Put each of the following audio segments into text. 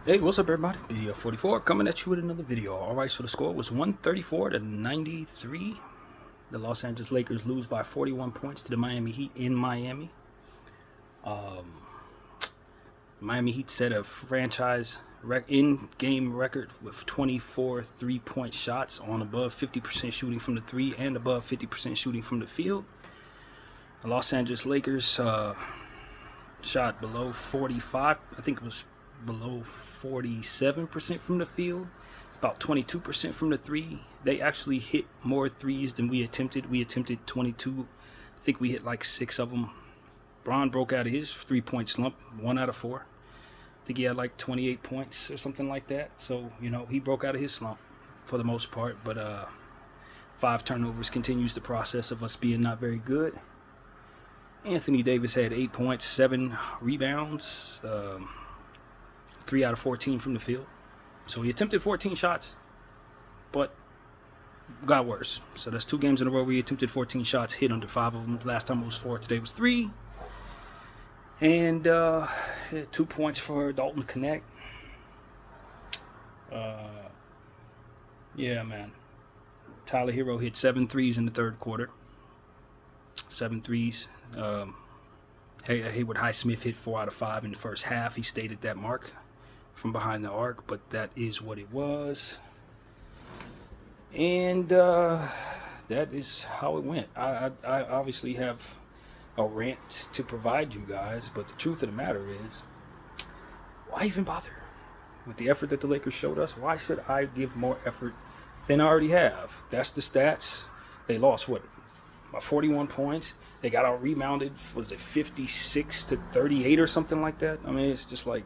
Hey, what's up, everybody? Video 44 coming at you with another video. All right, so the score was 134-93. The Los Angeles Lakers lose by 41 points to the Miami Heat in Miami. Miami Heat set a franchise in-game record with 24 three-point shots on above 50% shooting from the three and above 50% shooting from the field. The Los Angeles Lakers shot below 45. I think it was below 47% from the field, about 22% from the three. They actually hit more threes than we attempted. We attempted 22. I think we hit like 6 of them. Bron broke out of his 3-point slump, 1 out of 4. I think he had like 28 points or something like that. So, he broke out of his slump for the most part. But 5 turnovers continues the process of us being not very good. Anthony Davis had 8 points, 7 rebounds, 3 out of 14 from the field. So he attempted 14 shots, but got worse. So that's 2 games in a row where he attempted 14 shots, hit under 5 of them. Last time it was 4, today was 3. And 2 points for Dalton Knecht. Yeah, man. Tyler Hero hit 7 threes in the third quarter. 7 threes. Haywood Highsmith hit 4 out of 5 in the first half. He stayed at that mark from behind the arc, but that is what it was. And that is how it went. I obviously have a rant to provide you guys, but the truth of the matter is, why even bother? With the effort that the Lakers showed us, why should I give more effort than I already have? That's the stats. They lost, about 41 points. They got out rebounded, was it 56-38 or something like that? I mean, it's just like,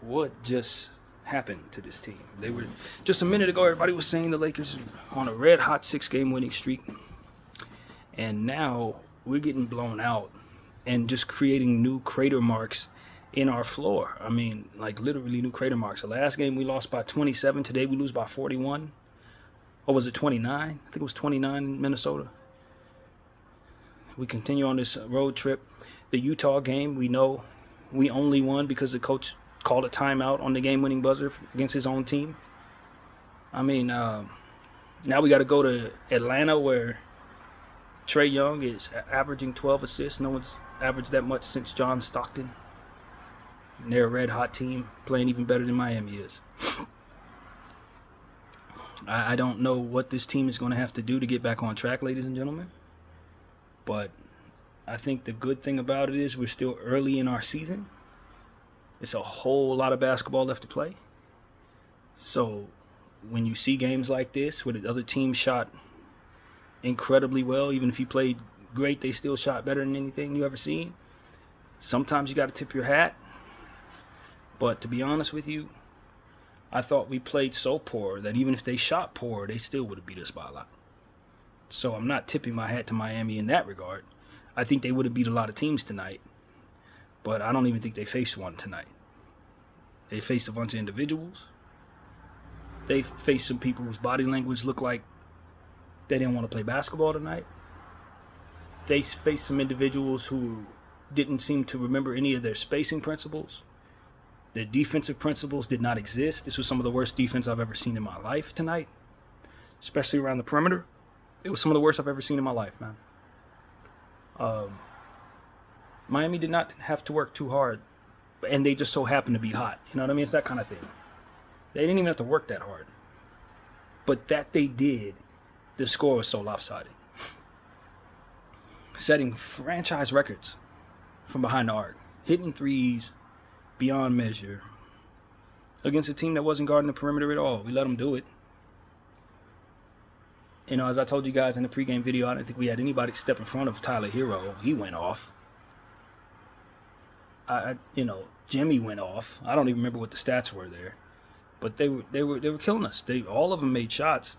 what just happened to this team? They were, just a minute ago, everybody was saying the Lakers on a red hot 6-game winning streak. And now we're getting blown out and just creating new crater marks in our floor. I mean, like literally new crater marks. The last game we lost by 27. Today we lose by 41. Or was it 29? I think it was 29 in Minnesota. We continue on this road trip. The Utah game, we know we only won because the coach called a timeout on the game-winning buzzer against his own team. I mean, now we got to go to Atlanta where Trae Young is averaging 12 assists. No one's averaged that much since John Stockton. And they're a red-hot team, playing even better than Miami is. I don't know what this team is going to have to do to get back on track, ladies and gentlemen. But I think the good thing about it is we're still early in our season. It's a whole lot of basketball left to play. So when you see games like this where the other team shot incredibly well, even if you played great, they still shot better than anything you ever seen. Sometimes you got to tip your hat. But to be honest with you, I thought we played so poor that even if they shot poor, they still would have beat us by a lot. So I'm not tipping my hat to Miami in that regard. I think they would have beat a lot of teams tonight. But I don't even think they faced one tonight. They faced a bunch of individuals. They faced some people whose body language looked like they didn't want to play basketball tonight. They faced some individuals who didn't seem to remember any of their spacing principles. Their defensive principles did not exist. This was some of the worst defense I've ever seen in my life tonight, especially around the perimeter. It was some of the worst I've ever seen in my life, man. Miami did not have to work too hard, and they just so happened to be hot. You know what I mean? It's that kind of thing. They didn't even have to work that hard. But that they did, the score was so lopsided. Setting franchise records from behind the arc. Hitting threes beyond measure. Against a team that wasn't guarding the perimeter at all. We let them do it. As I told you guys in the pregame video, I didn't think we had anybody step in front of Tyler Hero. He went off. Jimmy went off. I don't even remember what the stats were there, but they were killing us. All of them made shots.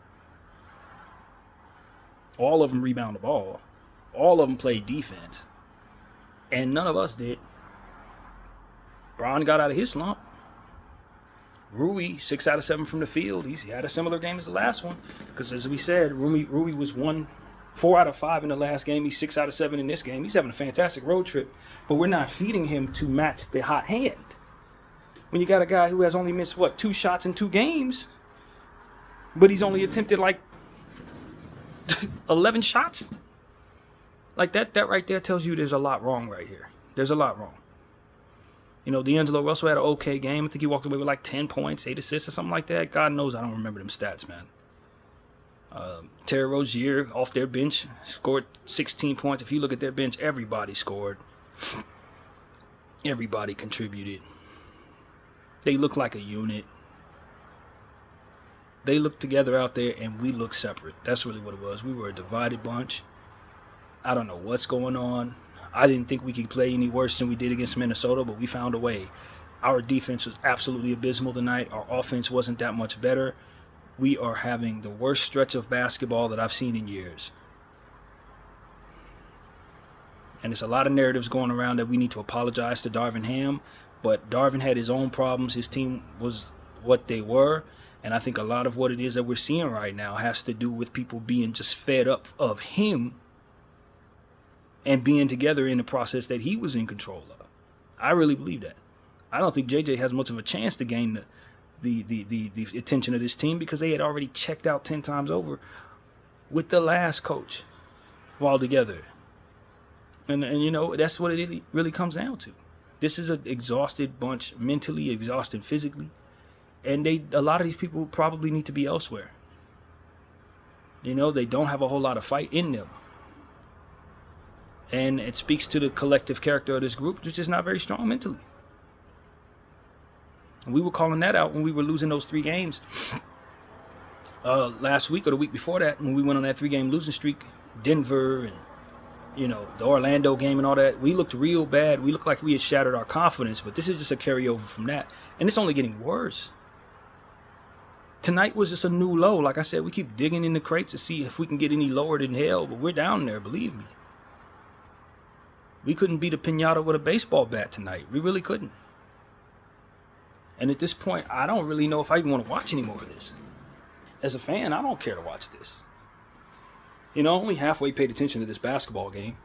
All of them rebounded the ball. All of them played defense, and none of us did. Bron got out of his slump. Rui, 6 out of 7 from the field. He had a similar game as the last one, because as we said, Rui was 4 out of 5 in the last game. He's 6 out of 7 in this game. He's having a fantastic road trip, but we're not feeding him to match the hot hand. when you got a guy who has only missed, 2 shots in 2 games, but he's only attempted like 11 shots? Like that right there tells you there's a lot wrong right here. There's a lot wrong. You know, D'Angelo Russell had an okay game. I think he walked away with like 10 points, 8 assists or something like that. God knows I don't remember them stats, man. Terry Rozier off their bench scored 16 points. If you look at their bench, everybody scored. Everybody contributed. They look like a unit. They look together out there, and we look separate. That's really what it was. We were a divided bunch. I don't know what's going on. I didn't think we could play any worse than we did against Minnesota, but we found a way. Our defense was absolutely abysmal tonight. Our offense wasn't that much better. We are having the worst stretch of basketball that I've seen in years. And there's a lot of narratives going around that we need to apologize to Darvin Ham, but Darvin had his own problems. His team was what they were, and I think a lot of what it is that we're seeing right now has to do with people being just fed up of him and being together in the process that he was in control of. I really believe that. I don't think JJ has much of a chance to gain the attention of this team because they had already checked out 10 times over with the last coach while together. And you know, that's what it really comes down to. This is an exhausted bunch, mentally exhausted, physically. And a lot of these people probably need to be elsewhere. You know, they don't have a whole lot of fight in them. And it speaks to the collective character of this group, which is not very strong mentally. And we were calling that out when we were losing those 3 games last week or the week before that, when we went on that 3-game losing streak. Denver and, you know, the Orlando game and all that. We looked real bad. We looked like we had shattered our confidence, but this is just a carryover from that. And it's only getting worse. Tonight was just a new low. Like I said, we keep digging in the crates to see if we can get any lower than hell, but we're down there, believe me. We couldn't beat a piñata with a baseball bat tonight. We really couldn't. And at this point, I don't really know if I even want to watch any more of this. As a fan, I don't care to watch this. You know, I only halfway paid attention to this basketball game.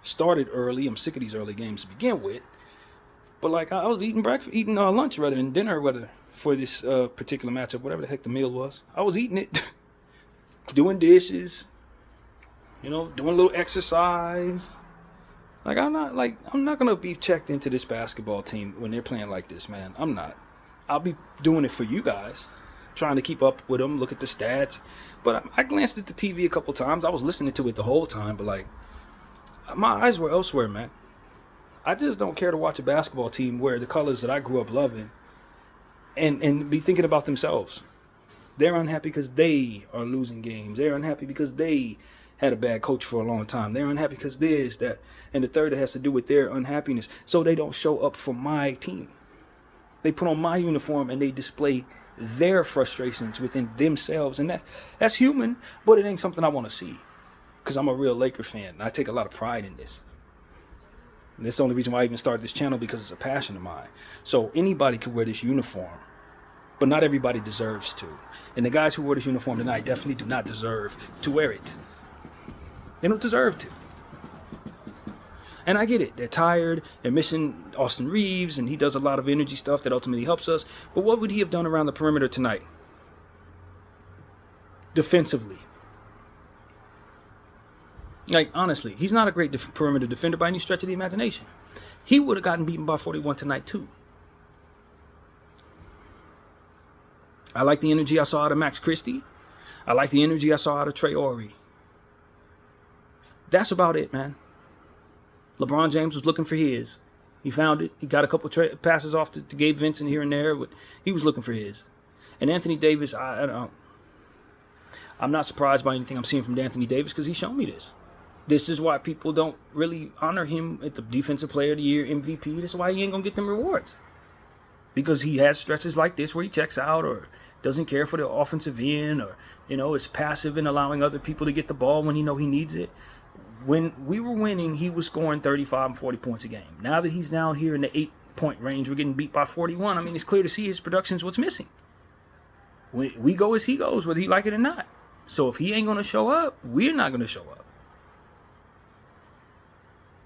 Started early. I'm sick of these early games to begin with. But like, I was eating lunch rather than dinner, for this particular matchup, whatever the heck the meal was. I was eating it, doing dishes, you know, doing a little exercise. Like, I'm not gonna be checked into this basketball team when they're playing like this, man. I'm not. I'll be doing it for you guys, trying to keep up with them, look at the stats. But I glanced at the TV a couple times. I was listening to it the whole time, but like, my eyes were elsewhere, man. I just don't care to watch a basketball team wear the colors that I grew up loving and be thinking about themselves. They're unhappy because they are losing games. They're unhappy because they had a bad coach for a long time. They're unhappy because this, that, and the third that has to do with their unhappiness. So they don't show up for my team. They put on my uniform and they display their frustrations within themselves. And that's human, but it ain't something I want to see. Because I'm a real Laker fan, and I take a lot of pride in this. And that's the only reason why I even started this channel, because it's a passion of mine. So anybody can wear this uniform, but not everybody deserves to. And the guys who wore this uniform tonight definitely do not deserve to wear it. They don't deserve to. And I get it. They're tired. They're missing Austin Reeves, and he does a lot of energy stuff that ultimately helps us. But what would he have done around the perimeter tonight? Defensively. Like, honestly, he's not a great perimeter defender by any stretch of the imagination. He would have gotten beaten by 41 tonight, too. I like the energy I saw out of Max Christie. I like the energy I saw out of Trey Orey. That's about it, man. LeBron James was looking for his. He found it. He got a couple passes off to Gabe Vincent here and there, but he was looking for his. And Anthony Davis, I'm not surprised by anything I'm seeing from Anthony Davis because he's shown me this. This is why people don't really honor him at the Defensive Player of the Year, MVP. This is why he ain't going to get them rewards. Because he has stretches like this where he checks out or doesn't care for the offensive end or, you know, is passive in allowing other people to get the ball when he needs it. When we were winning, he was scoring 35 and 40 points a game. Now that he's down here in the 8-point range, we're getting beat by 41. I mean, it's clear to see his production's what's missing. We go as he goes, whether he like it or not. So if he ain't going to show up, we're not going to show up.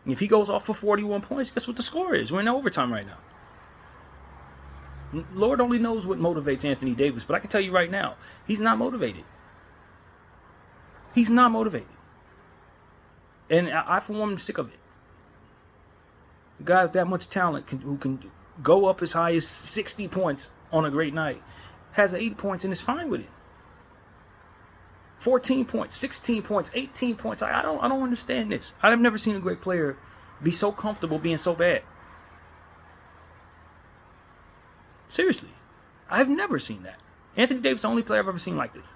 If he goes off for 41 points, guess what the score is? We're in overtime right now. Lord only knows what motivates Anthony Davis, but I can tell you right now, he's not motivated. He's not motivated. And I for one, am sick of it. A guy with that much talent who can go up as high as 60 points on a great night has 8 points and is fine with it. 14 points, 16 points, 18 points. I don't understand this. I've never seen a great player be so comfortable being so bad. Seriously. I've never seen that. Anthony Davis is the only player I've ever seen like this.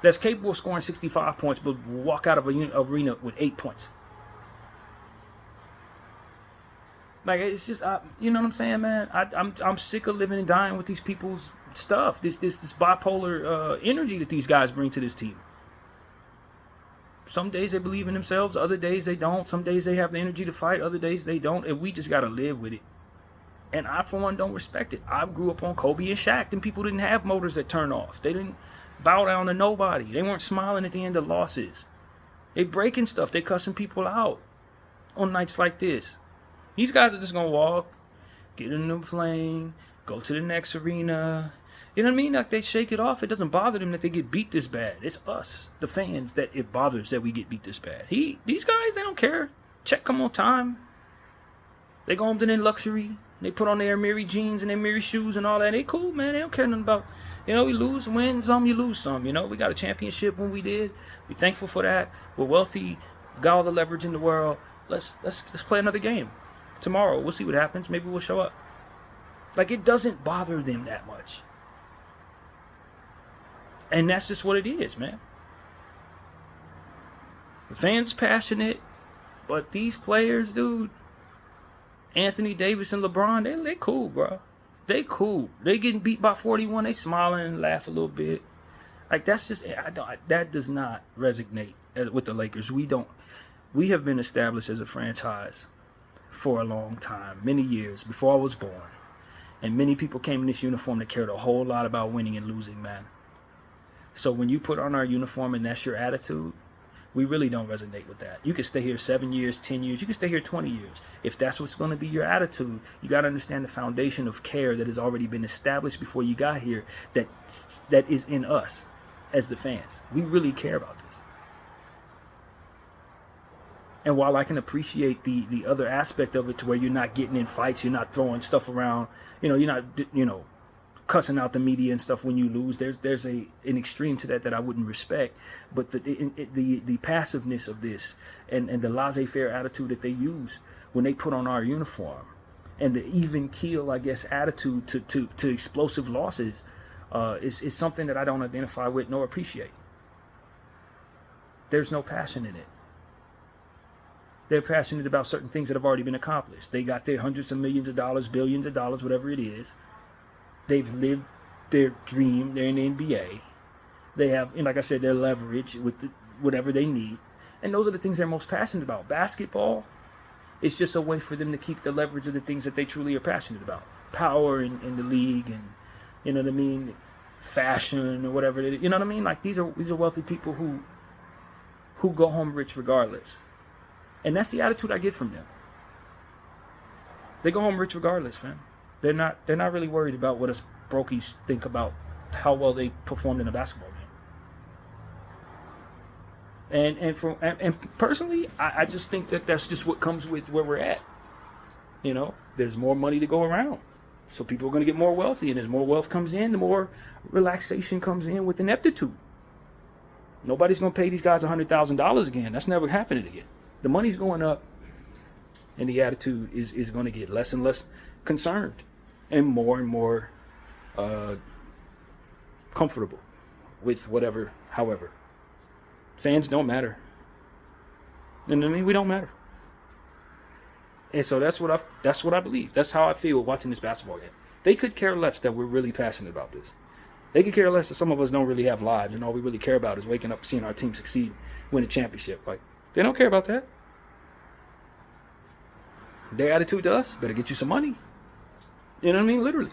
That's capable of scoring 65 points, but walk out of an arena with 8 points. Like, it's just, you know what I'm saying, man? I'm sick of living and dying with these people's stuff. This bipolar energy that these guys bring to this team. Some days they believe in themselves, other days they don't. Some days they have the energy to fight, other days they don't, and we just gotta live with it. And I, for one, don't respect it. I grew up on Kobe and Shaq, and people didn't have motors that turn off. They didn't bow down to nobody. They weren't smiling at the end of losses. They breaking stuff. They cussing people out on nights like this. These guys are just going to walk, get in the flame, go to the next arena. You know what I mean? Like, they shake it off. It doesn't bother them that they get beat this bad. It's us, the fans, that it bothers that we get beat this bad. These guys, they don't care. Check come on time. They go home to their luxury. They put on their Miri jeans and their Miri shoes and all that. They cool, man. They don't care nothing about, we lose, win some, you lose some. We got a championship when we did. We're thankful for that. We're wealthy. Got all the leverage in the world. Let's play another game. Tomorrow, we'll see what happens. Maybe we'll show up. Like, it doesn't bother them that much. And that's just what it is, man. The fans passionate, but these players, dude, Anthony Davis and LeBron, they cool, bro. They cool. They getting beat by 41. They smiling and laugh a little bit. Like, that's just, that does not resonate with the Lakers. We have been established as a franchise for a long time, many years before I was born. And many people came in this uniform that cared a whole lot about winning and losing, man. So when you put on our uniform and that's your attitude, we really don't resonate with that. You can stay here 7 years, 10 years. You can stay here 20 years. If that's what's going to be your attitude, you got to understand the foundation of care that has already been established before you got here that is in us as the fans. We really care about this. And while I can appreciate the other aspect of it to where you're not getting in fights, you're not throwing stuff around, you're not, cussing out the media and stuff when you lose. There's an extreme to that I wouldn't respect. But the passiveness of this and the laissez-faire attitude that they use when they put on our uniform and the even keel, I guess, attitude to explosive losses is something that I don't identify with nor appreciate. There's no passion in it. They're passionate about certain things that have already been accomplished. They got their hundreds of millions of dollars, billions of dollars, whatever it is. They've lived their dream. They're in the NBA. They have, like I said, their leverage with whatever they need. And those are the things they're most passionate about. Basketball is just a way for them to keep the leverage of the things that they truly are passionate about. Power in the league and, fashion or whatever it is. You know what I mean? Like, these are wealthy people who go home rich regardless. And that's the attitude I get from them. They go home rich regardless, fam. They're not really worried about what us brokies think about how well they performed in a basketball game. And personally, I just think that that's just what comes with where we're at. There's more money to go around. So people are going to get more wealthy. And as more wealth comes in, the more relaxation comes in with ineptitude. Nobody's going to pay these guys $100,000 again. That's never happening again. The money's going up. And the attitude is going to get less and less concerned. And more comfortable with whatever, however. Fans don't matter. And I mean, we don't matter. And so that's what I believe. That's how I feel watching this basketball game. They could care less that we're really passionate about this. They could care less that some of us don't really have lives and all we really care about is waking up, seeing our team succeed, win a championship. Like, they don't care about that. Their attitude to us, better get you some money. You know what I mean? Literally.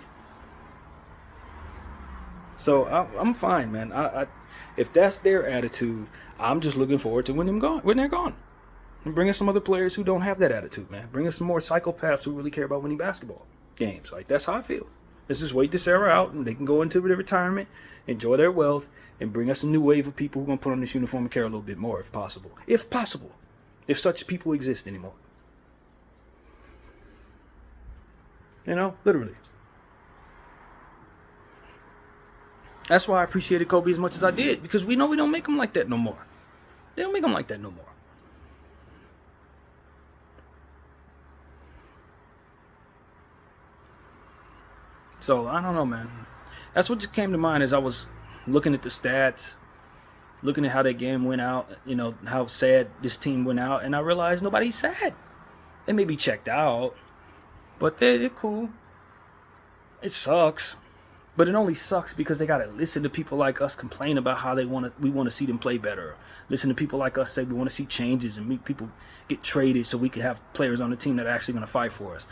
So I'm fine, man. If that's their attitude, I'm just looking forward to when they're gone. And bring us some other players who don't have that attitude, man. Bring us some more psychopaths who really care about winning basketball games. Like, that's how I feel. Let's just wait this era out, and they can go into their retirement, enjoy their wealth, and bring us a new wave of people who are going to put on this uniform and care a little bit more, if possible. If possible. If such people exist anymore. You know, literally. That's why I appreciated Kobe as much as I did, because we know we don't make them like that no more. They don't make them like that no more. So, I don't know, man. That's what just came to mind as I was looking at the stats, looking at how that game went out, you know, how sad this team went out, and I realized nobody's sad. They may be checked out, but they're cool. It sucks, but it only sucks because they gotta listen to people like us complain about how we want to see them play better. Listen to people like us say we want to see changes and make people get traded so we can have players on the team that are actually going to fight for us.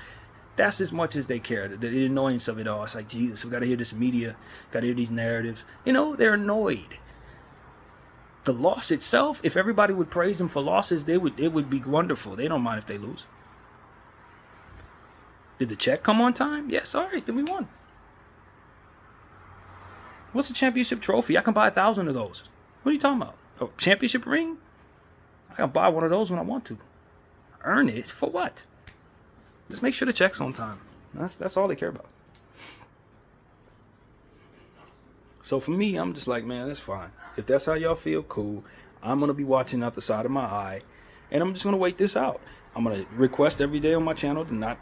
That's as much as they care. The annoyance of it all. It's like, Jesus, we got to hear this media, got to hear these narratives. You know, they're annoyed. The loss itself, if everybody would praise them for losses, it would be wonderful. They don't mind if they lose. Did the check come on time? Yes, all right, then we won. What's a championship trophy? I can buy 1,000 of those. What are you talking about? A championship ring? I can buy one of those when I want to. Earn it? For what? Just make sure the check's on time. That's all they care about. So for me, I'm just like, man, that's fine. If that's how y'all feel, cool. I'm going to be watching out the side of my eye, and I'm just going to wait this out. I'm going to request every day on my channel to not,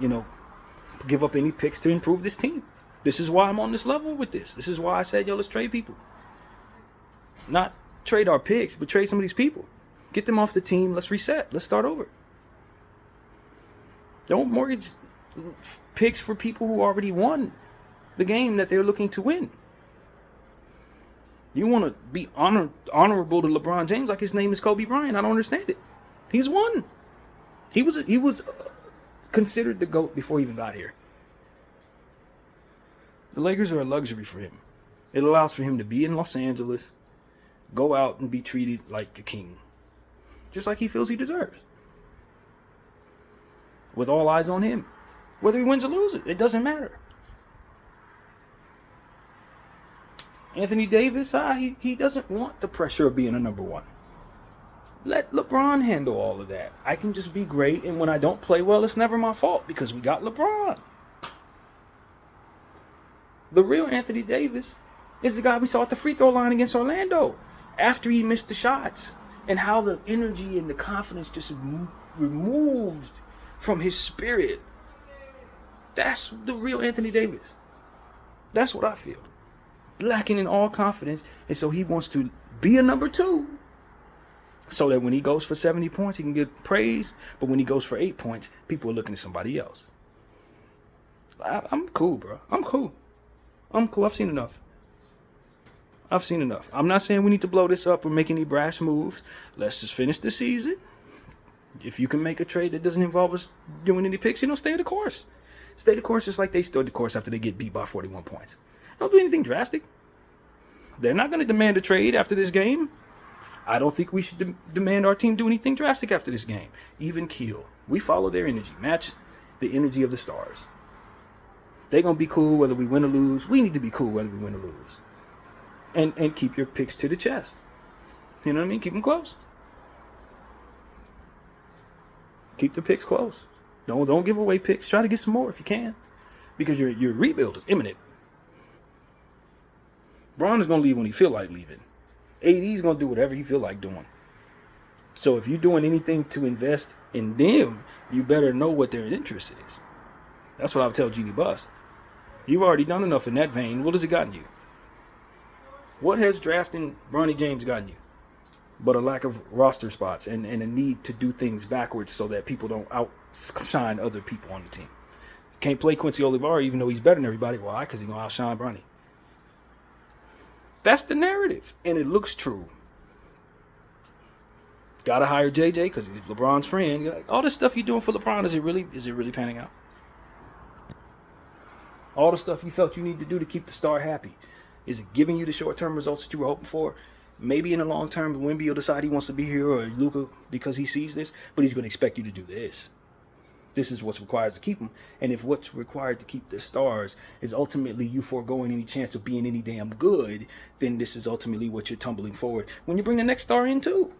you know, give up any picks to improve this team. This is why I'm on this level with this. This is why I said, yo, let's trade people. Not trade our picks, but trade some of these people. Get them off the team. Let's reset. Let's start over. Don't mortgage picks for people who already won the game that they're looking to win. You want to be honorable to LeBron James like his name is Kobe Bryant. I don't understand it. He's won. He was considered the GOAT before he even got here. The Lakers are a luxury for him. It allows for him to be in Los Angeles, go out and be treated like a king, just like he feels he deserves. With all eyes on him. Whether he wins or loses, it doesn't matter. Anthony Davis, he doesn't want the pressure of being a number one. Let LeBron handle all of that. I can just be great, and when I don't play well, it's never my fault because we got LeBron. The real Anthony Davis is the guy we saw at the free throw line against Orlando after he missed the shots, and how the energy and the confidence just removed from his spirit. That's the real Anthony Davis. That's what I feel. Lacking in all confidence, and so he wants to be a number two, so that when he goes for 70 points, he can get praise. But when he goes for 8 points, people are looking at somebody else. I'm cool, bro. I'm cool. I've seen enough. I'm not saying we need to blow this up or make any brash moves. Let's just finish the season. If you can make a trade that doesn't involve us doing any picks, stay the course. Stay the course just like they stood the course after they get beat by 41 points. Don't do anything drastic. They're not going to demand a trade after this game. I don't think we should demand our team do anything drastic after this game. Even keel. We follow their energy. Match the energy of the stars. They're going to be cool whether we win or lose. We need to be cool whether we win or lose. And keep your picks to the chest. You know what I mean? Keep them close. Keep the picks close. Don't give away picks. Try to get some more if you can. Because your rebuild is imminent. Bron is going to leave when he feel like leaving. AD is going to do whatever he feel like doing. So if you're doing anything to invest in them, you better know what their interest is. That's what I would tell Jeanie Buss. You've already done enough in that vein. What has it gotten you? What has drafting Bronny James gotten you? But a lack of roster spots and a need to do things backwards so that people don't outshine other people on the team. Can't play Quincy Olivari even though he's better than everybody. Why? Because he's going to outshine Bronny. That's the narrative, and it looks true. Gotta hire JJ because he's LeBron's friend. Like, all this stuff you're doing for LeBron, is it really panning out? All the stuff you felt you need to do to keep the star happy, is it giving you the short-term results that you were hoping for? Maybe in the long term, Wemby will decide he wants to be here, or Luka because he sees this, but he's going to expect you to do this. This is what's required to keep them. And if what's required to keep the stars is ultimately you foregoing any chance of being any damn good, then this is ultimately what you're tumbling forward. When you bring the next star in too,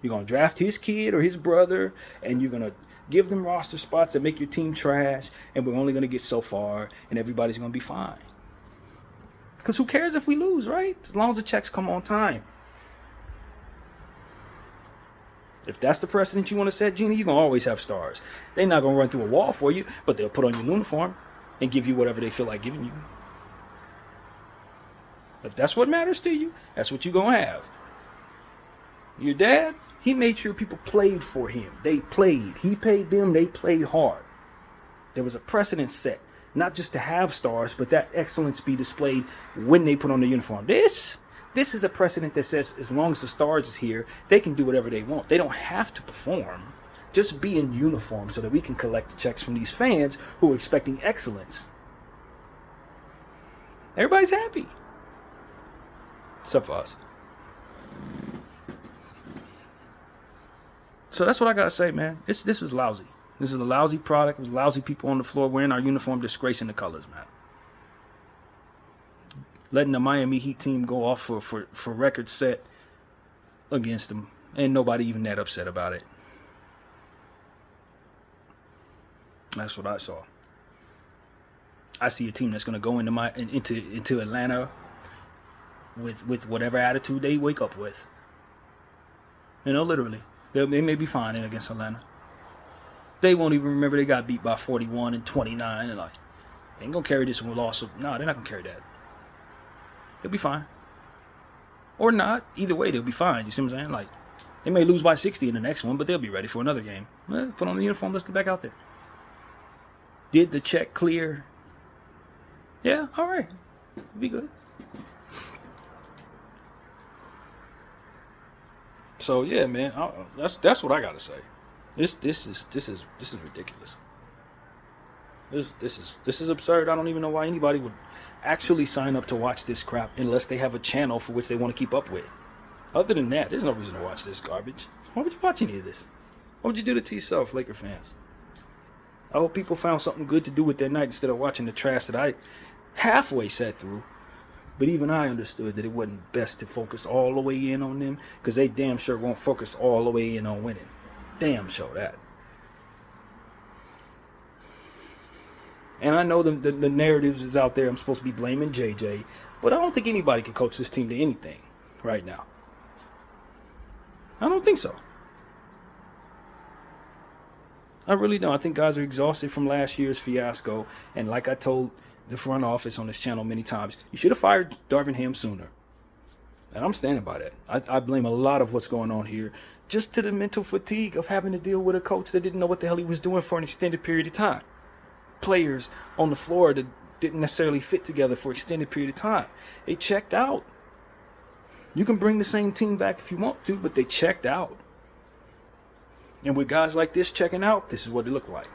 you're going to draft his kid or his brother, and you're going to give them roster spots that make your team trash, and we're only going to get so far, and everybody's going to be fine. Because who cares if we lose, right? As long as the checks come on time. If that's the precedent you want to set, Genie, you're going to always have stars. They're not going to run through a wall for you, but they'll put on your uniform and give you whatever they feel like giving you. If that's what matters to you, that's what you're going to have. Your dad, he made sure people played for him. They played. He paid them. They played hard. There was a precedent set, not just to have stars, but that excellence be displayed when they put on the uniform. This is a precedent that says as long as the stars is here, they can do whatever they want. They don't have to perform. Just be in uniform so that we can collect the checks from these fans who are expecting excellence. Everybody's happy. Except for us. So that's what I gotta say, man. This was lousy. This is a lousy product. It was lousy people on the floor wearing our uniform, disgracing the colors, man. Letting the Miami Heat team go off for record set against them. Ain't nobody even that upset about it. That's what I saw. I see a team that's gonna go into Atlanta with whatever attitude they wake up with. You know, literally. They may be fine against Atlanta. They won't even remember they got beat by 41 and 29 and like, they ain't gonna carry this one loss. No, they're not gonna carry that. They'll be fine. Or not. Either way, they'll be fine. You see what I'm saying? Like, they may lose by 60 in the next one, but they'll be ready for another game. Well, put on the uniform, let's get back out there. Did the check clear? Yeah, all right. It'll be good. So yeah, man, that's what I gotta say. This is ridiculous. This is absurd. I don't even know why anybody would actually sign up to watch this crap unless they have a channel for which they want to keep up with. Other than that, there's no reason to watch this garbage. Why would you watch any of this? Why would you do that to yourself, Laker fans? I hope people found something good to do with their night instead of watching the trash that I halfway sat through. But even I understood that it wasn't best to focus all the way in on them, because they damn sure won't focus all the way in on winning. Damn sure that. And I know the narratives is out there. I'm supposed to be blaming JJ, but I don't think anybody can coach this team to anything right now. I don't think so. I really don't. I think guys are exhausted from last year's fiasco. And like I told the front office on this channel many times, you should have fired Darvin Ham sooner. And I'm standing by that. I blame a lot of what's going on here just to the mental fatigue of having to deal with a coach that didn't know what the hell he was doing for an extended period of time. Players on the floor that didn't necessarily fit together for an extended period of time. They checked out. You can bring the same team back if you want to, but they checked out. And with guys like this checking out, this is what it looked like.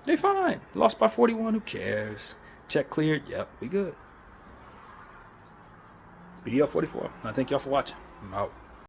They fine. Lost by 41, who cares? Check cleared, yep, we good. BDL 44. I thank y'all for watching. I'm out.